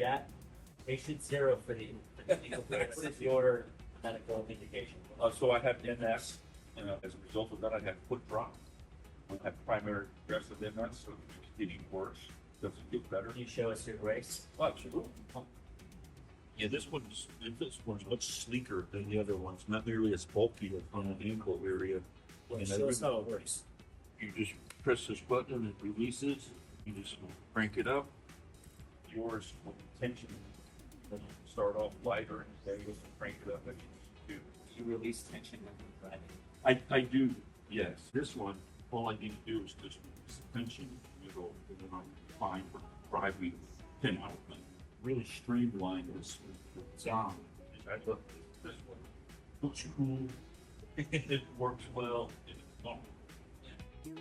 Jack, patient zero for the what is your medical indication? So I have MS, and as a result of that, I have foot drop. I have primary progressive MS, so it's getting worse. Doesn't get better. Can you show us your race? Oh, absolutely. Yeah, this one's much sleeker than the other ones. Not nearly as bulky on the ankle area. Well, show us how it works. You just press this button and it releases. You just crank it up. Yours will tension. Then you start off lighter and then you just crank it up. And you release tension when you're driving. I do, yes. This one, all I need to do is just release the tension in the middle, and then I'm fine for driving 10 out. Really streamlined this sound. I love this one. Looks cool. It works well. It's normal. You